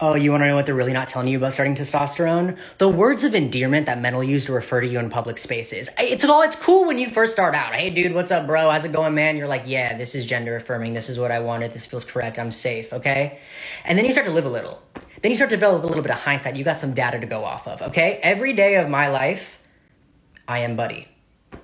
Oh, you want to know what they're really not telling you about starting testosterone? The words of endearment that men will use to refer to you in public spaces. It's cool when you first start out. Hey, dude, what's up, bro? How's it going, man? You're like, yeah, this is gender affirming. This is what I wanted. This feels correct. I'm safe, okay? And then you start to live a little. Then you start to develop a little bit of hindsight. You got some data to go off of, okay? Every day of my life, I am Buddy.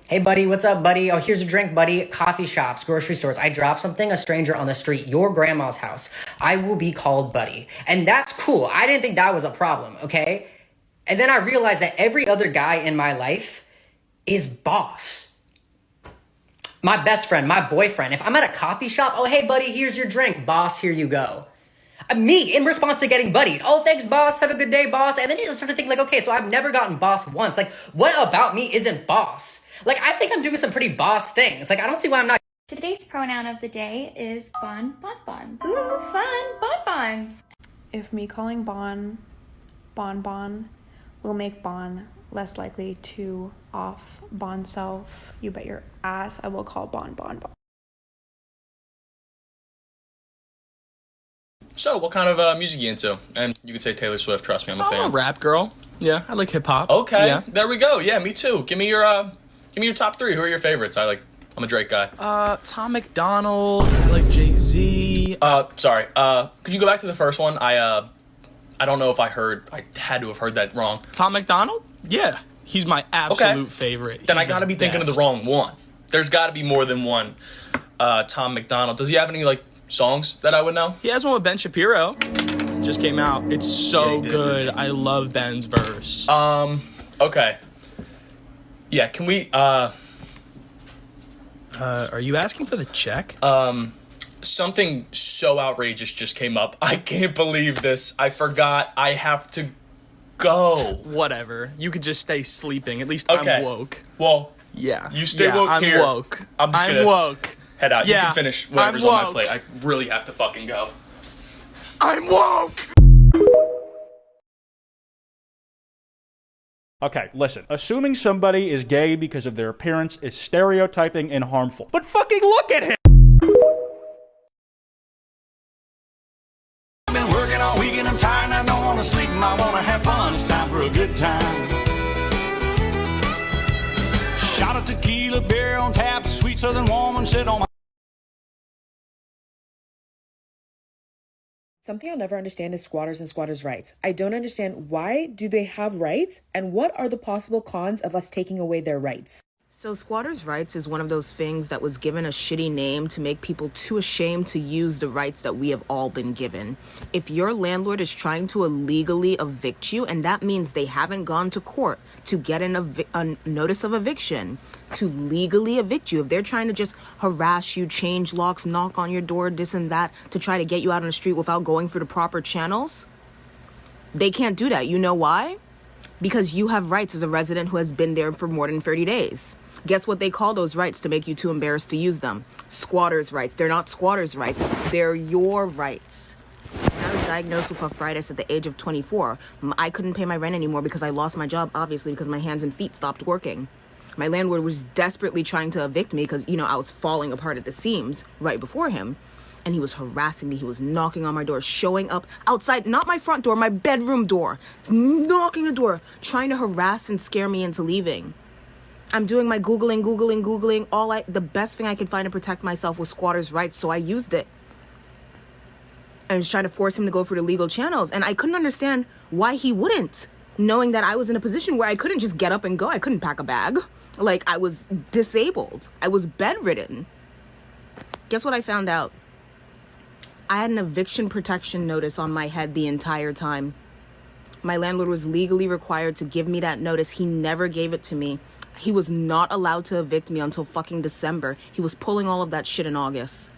Hey, buddy, what's up, buddy? Oh, here's a drink, buddy. Coffee shops, grocery stores. I drop something, a stranger on the street, your grandma's house. I will be called buddy. And that's cool. I didn't think that was a problem, okay? And then I realized that every other guy in my life is boss. My best friend, my boyfriend. If I'm at a coffee shop, oh, hey, buddy, here's your drink. Boss, here you go. Me, in response to getting buddied. Oh, thanks, boss. Have a good day, boss. And then you just start to think, like, okay, so I've never gotten boss once. Like, what about me isn't boss? Like, I think I'm doing some pretty boss things. Like, I don't see why I'm not. Today's pronoun of the day is bonbons. Ooh, fun, bonbons. If me calling bon will make bon less likely to off bon self, you bet your ass I will call bon. So, what kind of music you into? And you could say Taylor Swift. Trust me, I'm a fan. I'm a rap girl. Yeah, I like hip hop. Okay, yeah. There we go. Yeah, me too. Give me your top three. Who are your favorites? I'm a Drake guy. Tom McDonald. I like Jay-Z. Sorry. Could you go back to the first one? I don't know if I had to have heard that wrong. Tom McDonald? Yeah, he's my absolute favorite. Then I gotta be thinking of the wrong one. There's gotta be more than one. Tom McDonald. Does he have any songs that I would know? He has one with Ben Shapiro. Just came out. It's so good. I love Ben's verse. Okay. Yeah, can we, are you asking for the check? Something so outrageous just came up. I can't believe this. I forgot I have to go. Whatever. You could just stay sleeping. At least Okay. I'm woke. Well, Yeah. you stay woke I'm here. Woke. I'm just I'm gonna woke. head out. Yeah, You can finish whatever's I'm on my woke. plate. I really have to fucking go. I'm woke! Okay, listen. Assuming somebody is gay because of their appearance is stereotyping and harmful. But fucking look at him! I've been working all weekend, I'm tired, I don't want to sleep, I want to have fun, it's time for a good time. Shot of tequila, beer on tap, sweet southern woman sit on my... Something I'll never understand is squatters and squatters' rights. I don't understand, why do they have rights, and what are the possible cons of us taking away their rights? So squatters' rights is one of those things that was given a shitty name to make people too ashamed to use the rights that we have all been given. If your landlord is trying to illegally evict you, and that means they haven't gone to court to get a notice of eviction, to legally evict you, if they're trying to just harass you, change locks, knock on your door, this and that, to try to get you out on the street without going through the proper channels, they can't do that. You know why? Because you have rights as a resident who has been there for more than 30 days. Guess what they call those rights to make you too embarrassed to use them? Squatters' rights. They're not squatters' rights. They're your rights. When I was diagnosed with arthritis at the age of 24, I couldn't pay my rent anymore because I lost my job, obviously, because my hands and feet stopped working. My landlord was desperately trying to evict me because, I was falling apart at the seams right before him. And he was harassing me. He was knocking on my door, showing up outside, not my front door, my bedroom door. He's knocking the door, trying to harass and scare me into leaving. I'm doing my Googling. The best thing I could find to protect myself was squatters' rights, so I used it. I was trying to force him to go through the legal channels, and I couldn't understand why he wouldn't, knowing that I was in a position where I couldn't just get up and go. I couldn't pack a bag. I was disabled. I was bedridden. Guess what I found out? I had an eviction protection notice on my head the entire time. My landlord was legally required to give me that notice. He never gave it to me. He was not allowed to evict me until fucking December. He was pulling all of that shit in August.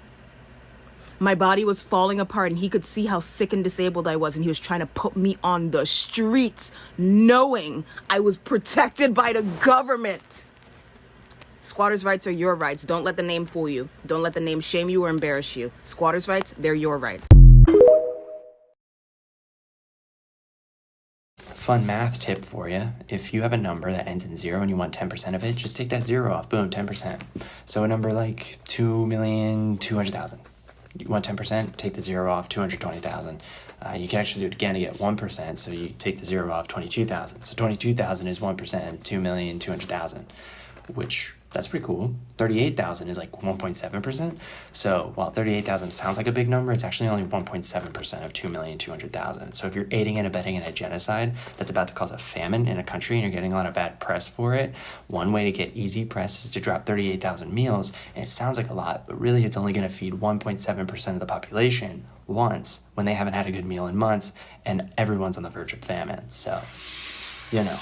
My body was falling apart and he could see how sick and disabled I was, and he was trying to put me on the streets, knowing I was protected by the government. Squatters' rights are your rights. Don't let the name fool you. Don't let the name shame you or embarrass you. Squatters' rights, they're your rights. Fun math tip for you. If you have a number that ends in 0 and you want 10% of it, just take that 0 off. Boom, 10%. So a number like 2,200,000. You want 10%? Take the 0 off, 220,000. You can actually do it again to get 1%. So you take the 0 off, 22,000. So 22,000 is 1%, 2,200,000, which that's pretty cool. 38,000 is like 1.7%. So while 38,000 sounds like a big number, it's actually only 1.7% of 2,200,000. So if you're aiding and abetting in a genocide that's about to cause a famine in a country and you're getting a lot of bad press for it, one way to get easy press is to drop 38,000 meals. And it sounds like a lot, but really it's only going to feed 1.7% of the population once when they haven't had a good meal in months and everyone's on the verge of famine. So, you know.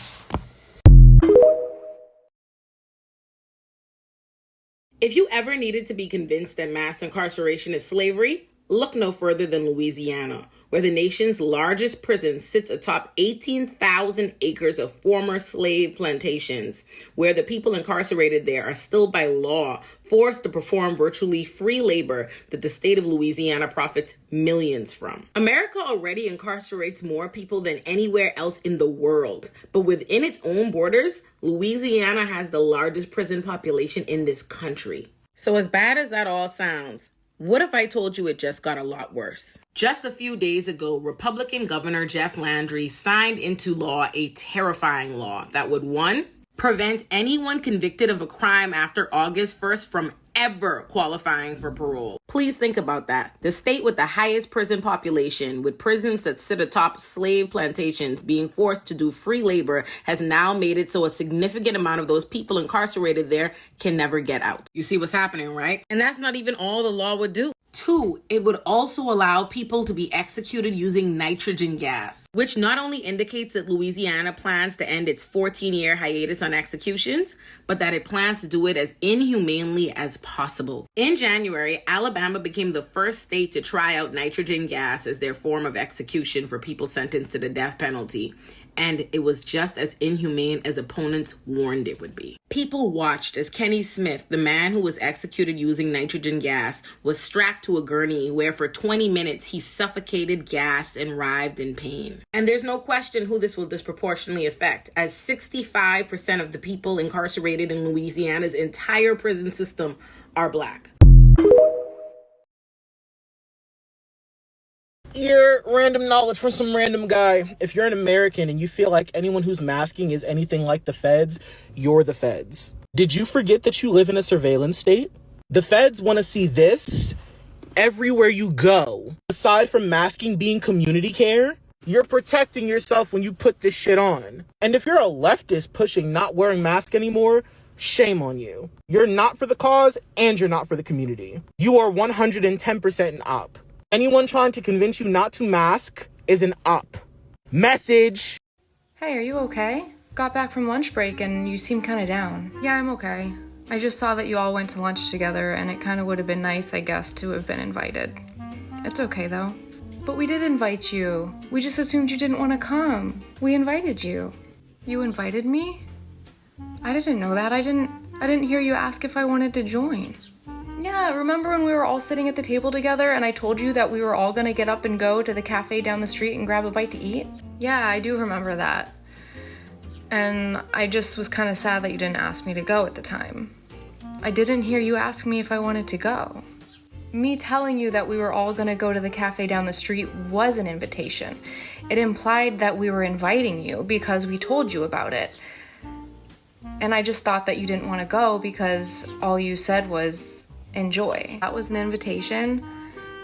If you ever needed to be convinced that mass incarceration is slavery, look no further than Louisiana, where the nation's largest prison sits atop 18,000 acres of former slave plantations, where the people incarcerated there are still by law forced to perform virtually free labor that the state of Louisiana profits millions from. America already incarcerates more people than anywhere else in the world, but within its own borders, Louisiana has the largest prison population in this country. So as bad as that all sounds, what if I told you it just got a lot worse? Just a few days ago, Republican Governor Jeff Landry signed into law a terrifying law that would, 1, prevent anyone convicted of a crime after August 1st from ever qualifying for parole. Please think about that. The state with the highest prison population, with prisons that sit atop slave plantations being forced to do free labor, has now made it so a significant amount of those people incarcerated there can never get out. You see what's happening, right? And that's not even all the law would do. 2, it would also allow people to be executed using nitrogen gas, which not only indicates that Louisiana plans to end its 14-year hiatus on executions, but that it plans to do it as inhumanely as possible. In January, Alabama became the first state to try out nitrogen gas as their form of execution for people sentenced to the death penalty. And it was just as inhumane as opponents warned it would be. People watched as Kenny Smith, the man who was executed using nitrogen gas, was strapped to a gurney where for 20 minutes he suffocated, gasped, and writhed in pain. And there's no question who this will disproportionately affect, as 65% of the people incarcerated in Louisiana's entire prison system are Black. Your random knowledge from some random guy. If you're an American and you feel like anyone who's masking is anything like the feds, you're the feds. Did you forget that you live in a surveillance state? The feds want to see this everywhere you go. Aside from masking being community care, you're protecting yourself when you put this shit on. And if you're a leftist pushing not wearing masks anymore, shame on you. You're not for the cause and you're not for the community. You are 110% an op. Anyone trying to convince you not to mask is an op. Message. Hey, are you okay? Got back from lunch break and you seem kind of down. Yeah, I'm okay. I just saw that you all went to lunch together and it kind of would have been nice, I guess, to have been invited. It's okay though. But we did invite you. We just assumed you didn't want to come. We invited you. You invited me? I didn't know that. I didn't hear you ask if I wanted to join. Yeah, remember when we were all sitting at the table together and I told you that we were all gonna get up and go to the cafe down the street and grab a bite to eat? Yeah, I do remember that. And I just was kind of sad that you didn't ask me to go at the time. I didn't hear you ask me if I wanted to go. Me telling you that we were all gonna go to the cafe down the street was an invitation. It implied that we were inviting you because we told you about it. And I just thought that you didn't want to go because all you said was enjoy. That was an invitation.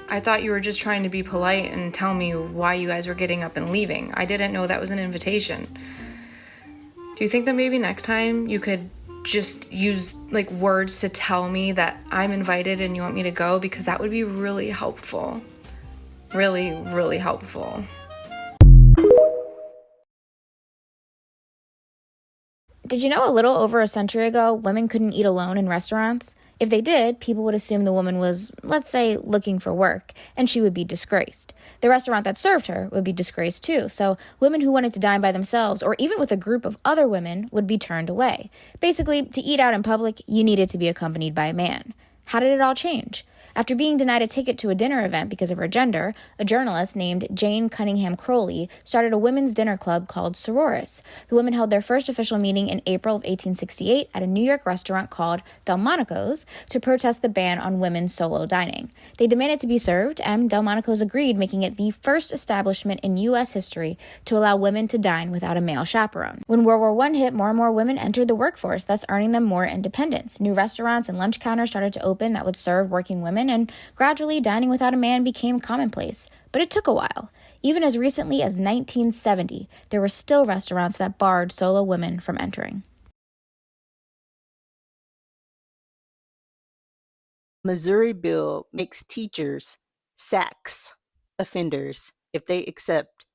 I thought you were just trying to be polite and tell me why you guys were getting up and leaving. I didn't know that was an invitation. Do you think that maybe next time you could just use like words to tell me that I'm invited and you want me to go? Because that would be really helpful. Really, really helpful. Did you know a little over a century ago, women couldn't eat alone in restaurants? If they did, people would assume the woman was, let's say, looking for work, and she would be disgraced. The restaurant that served her would be disgraced too, so women who wanted to dine by themselves, or even with a group of other women, would be turned away. Basically, to eat out in public, you needed to be accompanied by a man. How did it all change? After being denied a ticket to a dinner event because of her gender, a journalist named Jane Cunningham Crowley started a women's dinner club called Sororis. The women held their first official meeting in April of 1868 at a New York restaurant called Delmonico's to protest the ban on women's solo dining. They demanded to be served, and Delmonico's agreed, making it the first establishment in U.S. history to allow women to dine without a male chaperone. When World War I hit, more and more women entered the workforce, thus earning them more independence. New restaurants and lunch counters started to open that would serve working women, and gradually dining without a man became commonplace. But it took a while. Even as recently as 1970, there were still restaurants that barred solo women from entering. Missouri bill makes teachers sex offenders if they accept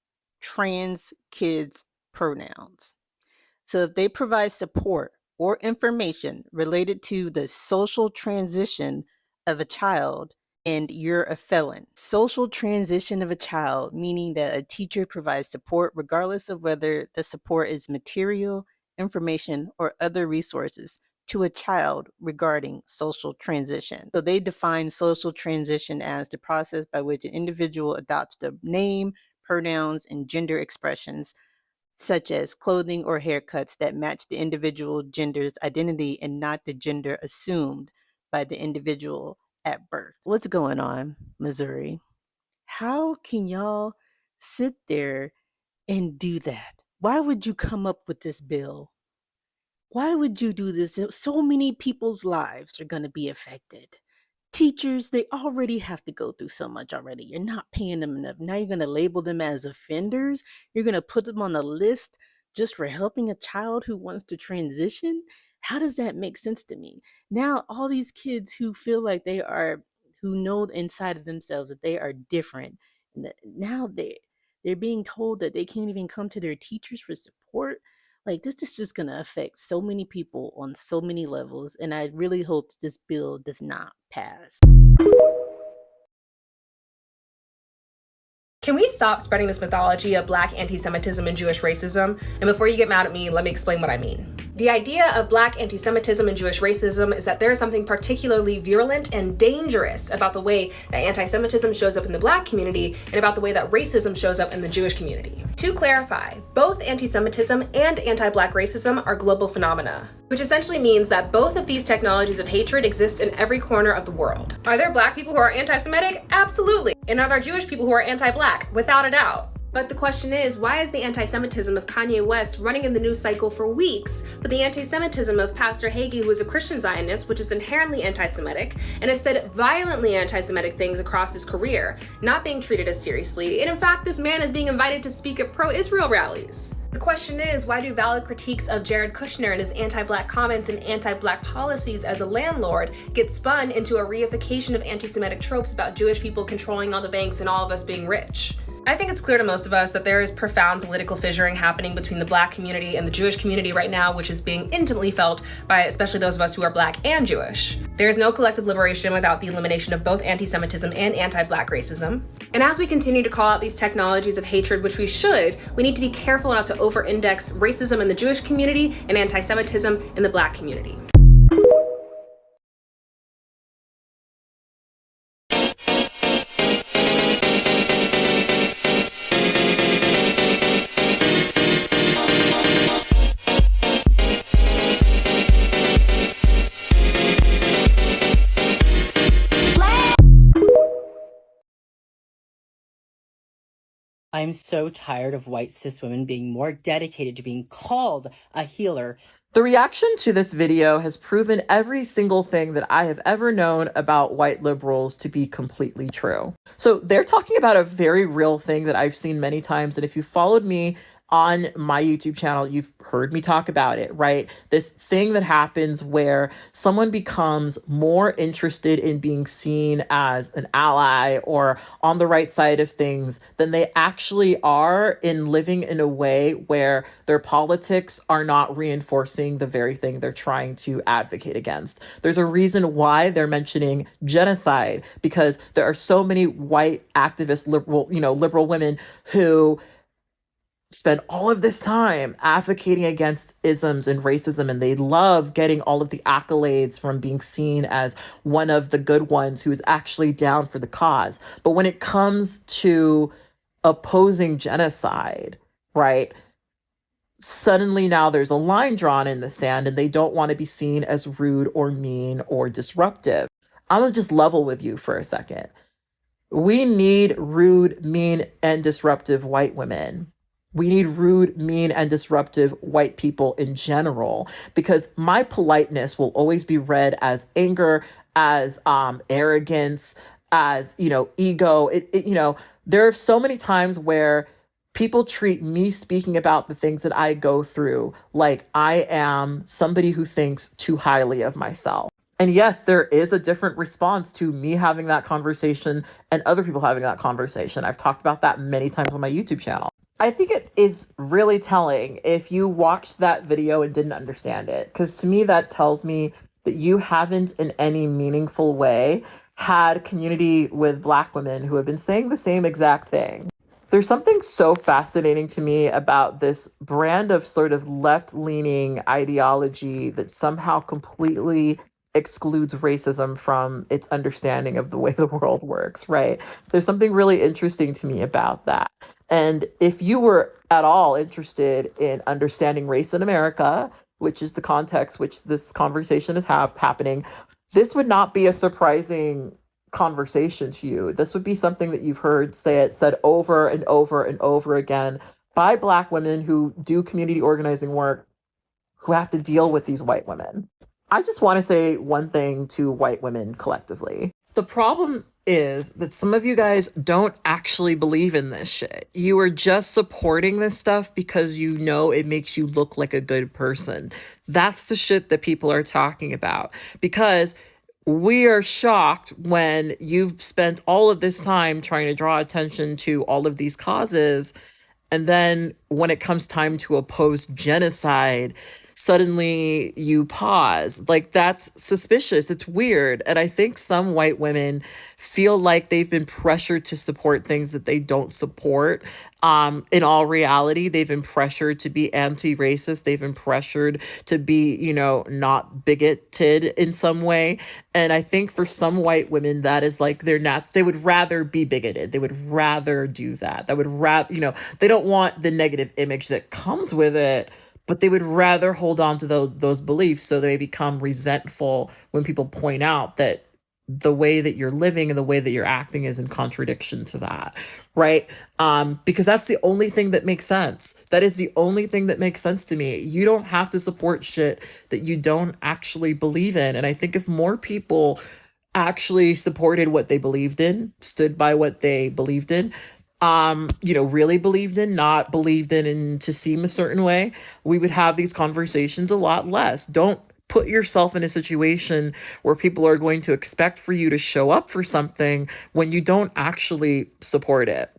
trans kids' pronouns. So if they provide support or information related to the social transition of a child, and you're a felon. Social transition of a child, meaning that a teacher provides support regardless of whether the support is material, information, or other resources to a child regarding social transition. So they define social transition as the process by which an individual adopts the name, pronouns, and gender expressions, such as clothing or haircuts that match the individual gender's identity and not the gender assumed by the individual at birth. What's going on, Missouri? How can y'all sit there and do that? Why would you come up with this bill? Why would you do this? So many people's lives are going to be affected. Teachers, they already have to go through so much already. You're not paying them enough. Now you're going to label them as offenders. You're going to put them on the list just for helping a child who wants to transition. How does that make sense to me? Now, all these kids who feel like they are, who know inside of themselves that they are different, and that now they're being told that they can't even come to their teachers for support. Like, this is just going to affect so many people on so many levels, and I really hope that this bill does not pass. Can we stop spreading this mythology of Black anti-Semitism and Jewish racism? And before you get mad at me, let me explain what I mean. The idea of Black anti-Semitism and Jewish racism is that there is something particularly virulent and dangerous about the way that anti-Semitism shows up in the Black community and about the way that racism shows up in the Jewish community. To clarify, both anti-Semitism and anti-Black racism are global phenomena, which essentially means that both of these technologies of hatred exist in every corner of the world. Are there Black people who are anti-Semitic? Absolutely. And are there Jewish people who are anti-Black? Without a doubt. But the question is, why is the anti-Semitism of Kanye West running in the news cycle for weeks, but the anti-Semitism of Pastor Hagee, who is a Christian Zionist, which is inherently anti-Semitic, and has said violently anti-Semitic things across his career, not being treated as seriously, and in fact, this man is being invited to speak at pro-Israel rallies? The question is, why do valid critiques of Jared Kushner and his anti-Black comments and anti-Black policies as a landlord get spun into a reification of anti-Semitic tropes about Jewish people controlling all the banks and all of us being rich? I think it's clear to most of us that there is profound political fissuring happening between the Black community and the Jewish community right now, which is being intimately felt by especially those of us who are Black and Jewish. There is no collective liberation without the elimination of both anti-Semitism and anti-Black racism. And as we continue to call out these technologies of hatred, which we should, we need to be careful not to over-index racism in the Jewish community and anti-Semitism in the Black community. I'm so tired of white cis women being more dedicated to being called a healer. The reaction to this video has proven every single thing that I have ever known about white liberals to be completely true. So they're talking about a very real thing that I've seen many times, and if you followed me on my YouTube channel, you've heard me talk about it, right? This thing that happens where someone becomes more interested in being seen as an ally or on the right side of things than they actually are in living in a way where their politics are not reinforcing the very thing they're trying to advocate against. There's a reason why they're mentioning genocide, because there are so many white activist liberal women who spend all of this time advocating against isms and racism, and they love getting all of the accolades from being seen as one of the good ones who is actually down for the cause. But when it comes to opposing genocide, right, suddenly now there's a line drawn in the sand and they don't want to be seen as rude or mean or disruptive. I'm gonna just level with you for a second. We need rude, mean, and disruptive white women. We need rude, mean, and disruptive white people in general, because my politeness will always be read as anger, as arrogance, as, ego. There are so many times where people treat me speaking about the things that I go through like I am somebody who thinks too highly of myself. And yes, there is a different response to me having that conversation and other people having that conversation. I've talked about that many times on my YouTube channel. I think it is really telling if you watched that video and didn't understand it, because to me, that tells me that you haven't in any meaningful way had community with Black women who have been saying the same exact thing. There's something so fascinating to me about this brand of sort of left-leaning ideology that somehow completely excludes racism from its understanding of the way the world works, right? There's something really interesting to me about that. And if you were at all interested in understanding race in America, which is the context which this conversation is happening, this would not be a surprising conversation to you. This would be something that you've heard said over and over and over again by Black women who do community organizing work, who have to deal with these white women. I just want to say one thing to white women collectively. The problem is that some of you guys don't actually believe in this shit. You are just supporting this stuff because you know it makes you look like a good person. That's the shit that people are talking about. Because we are shocked when you've spent all of this time trying to draw attention to all of these causes, and then when it comes time to oppose genocide, suddenly you pause. Like, that's suspicious. It's weird. And I think some white women feel like they've been pressured to support things that they don't support. In all reality, they've been pressured to be anti-racist. They've been pressured to be, not bigoted in some way. And I think for some white women, that is like, they would rather be bigoted. They would rather do that. They would rather, they don't want the negative image that comes with it, but they would rather hold on to those beliefs, so they become resentful when people point out that the way that you're living and the way that you're acting is in contradiction to that, right? Because that's the only thing that makes sense. That is the only thing that makes sense to me. You don't have to support shit that you don't actually believe in. And I think if more people actually supported what they believed in, stood by what they believed in, really believed in, not believed in to seem a certain way, we would have these conversations a lot less. Don't put yourself in a situation where people are going to expect for you to show up for something when you don't actually support it.